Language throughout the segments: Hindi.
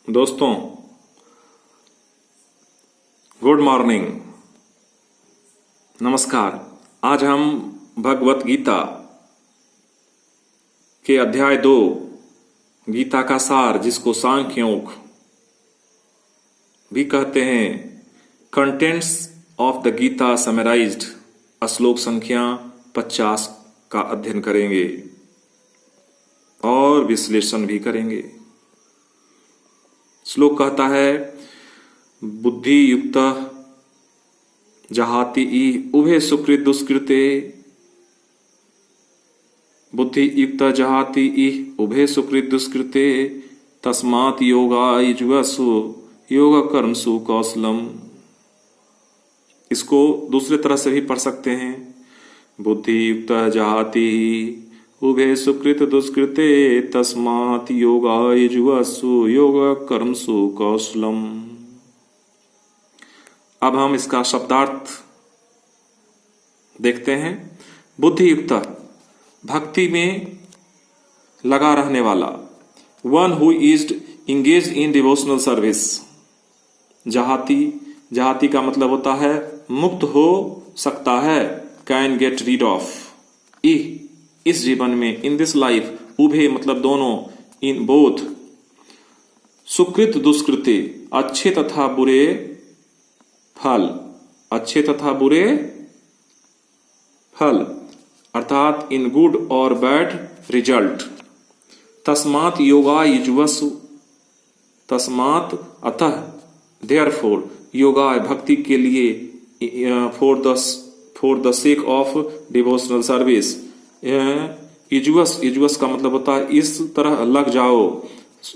दोस्तों, गुड मॉर्निंग, नमस्कार। आज हम भगवत गीता के अध्याय 2 गीता का सार, जिसको सांख्य योग भी कहते हैं, contents of the Gita summarised, श्लोक संख्या 50 का अध्ययन करेंगे और विश्लेषण भी करेंगे। श्लोक कहता है, बुद्धि युक्त जहाति उभे सुकृत दुष्कृते, बुद्धि युक्त जहाति उभे सुकृत दुष्कृते, तस्मात् योगा युजवसु योग कर्मसु कौशलम। इसको दूसरे तरह से भी पढ़ सकते हैं, बुद्धि युक्त जहाति उभे सुकृत दुष्कृते, तस्मात् योगा युजवसु योग कर्मसु कौशलम। अब हम इसका शब्दार्थ देखते हैं। बुद्धि युक्त, भक्ति में लगा रहने वाला, one who is engage in devotional service. जहाती का मतलब होता है मुक्त हो सकता है, कैन गेट रीड ऑफ। इस जीवन में, इन दिस लाइफ, उभे मतलब दोनों, इन बोथ, सुकृत दुष्कृते, अच्छे तथा बुरे फल, अच्छे तथा बुरे फल, अर्थात इन गुड और बैड रिजल्ट। तस्मात् योगा युजवसु, तस्मात् अतः, देयरफॉर, योगा भक्ति के लिए, for the sake of devotional service. युजवस का मतलब होता है इस तरह लग जाओ।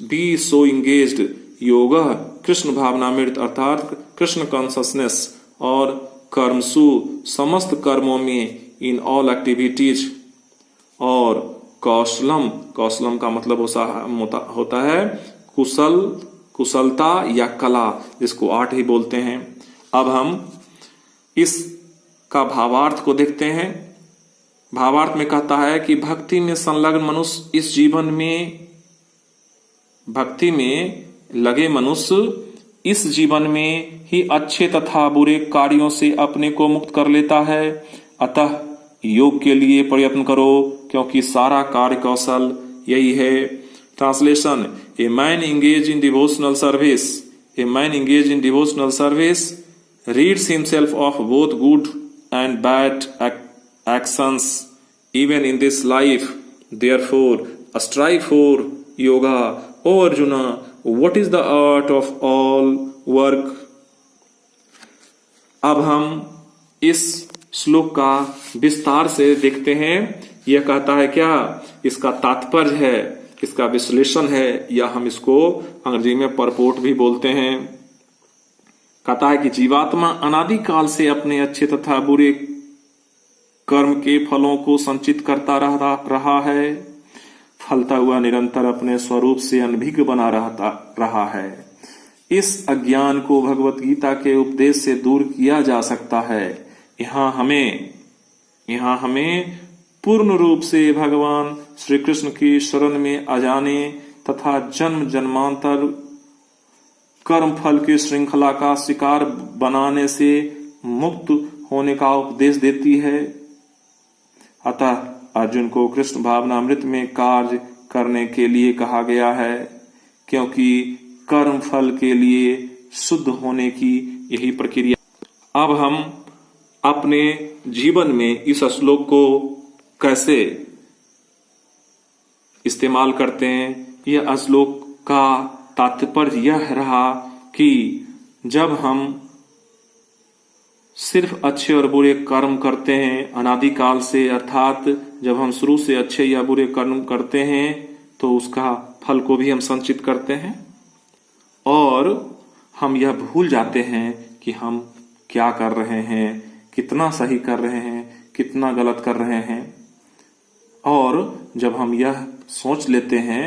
Be so engaged, yoga Krishna भावनामृत, अर्थात कृष्ण कॉन्शसनेस, और कर्मसु समस्त कर्मों में, इन ऑल एक्टिविटीज, और कौशलम का मतलब होता है कुशलता या कला, जिसको आर्ट ही बोलते हैं। अब हम इसका भावार्थ को देखते हैं। भावार्थ में कहता है कि भक्ति में संलग्न मनुष्य इस जीवन में, भक्ति में लगे मनुष्य इस जीवन में ही अच्छे तथा बुरे कार्यों से अपने को मुक्त कर लेता है। अतः योग के लिए प्रयत्न करो, क्योंकि सारा कार्य कौशल यही है। Translation, a man engage in devotional service, a man engage in devotional service reads himself of both good and bad actions even in this life, therefore strive for yoga. O Arjuna, what is the art of all work? अब हम इस श्लोक का विस्तार से देखते हैं। यह कहता है क्या, इसका तात्पर्य है, इसका विश्लेषण है, या हम इसको अंग्रेजी में परपोर्ट भी बोलते हैं। कहता है कि जीवात्मा अनादि काल से अपने अच्छे तथा बुरे कर्म के फलों को संचित करता रहा है, फलता हुआ निरंतर अपने स्वरूप से अनभिज्ञ बना रहा है। इस अज्ञान को भगवत गीता के उपदेश से दूर किया जा सकता है। यहाँ हमें पूर्ण रूप से भगवान श्री कृष्ण की शरण में आ जाने तथा जन्म जन्मांतर कर्म फल की श्रृंखला का शिकार बनाने से मुक्त होने का उपदेश देती है। अतः अर्जुन को कृष्ण भावनामृत में कार्य करने के लिए कहा गया है, क्योंकि कर्म फल के लिए शुद्ध होने की यही प्रक्रिया। अब हम अपने जीवन में इस श्लोक को कैसे इस्तेमाल करते हैं। यह श्लोक का तात्पर्य यह रहा कि जब हम सिर्फ अच्छे और बुरे कर्म करते हैं अनादिकाल से, अर्थात जब हम शुरू से अच्छे या बुरे कर्म करते हैं तो उसका फल को भी हम संचित करते हैं, और हम यह भूल जाते हैं कि हम क्या कर रहे हैं, कितना सही कर रहे हैं, कितना गलत कर रहे हैं। और जब हम यह सोच लेते हैं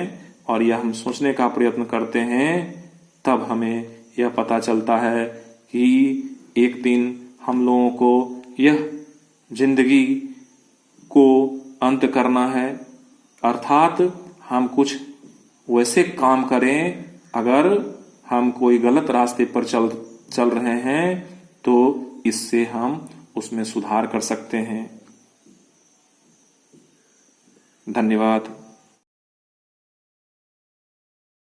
और यह हम सोचने का प्रयत्न करते हैं, तब हमें यह पता चलता है कि एक दिन हम लोगों को यह जिंदगी को अंत करना है, अर्थात हम कुछ वैसे काम करें अगर हम कोई गलत रास्ते पर चल रहे हैं तो इससे हम उसमें सुधार कर सकते हैं। धन्यवाद।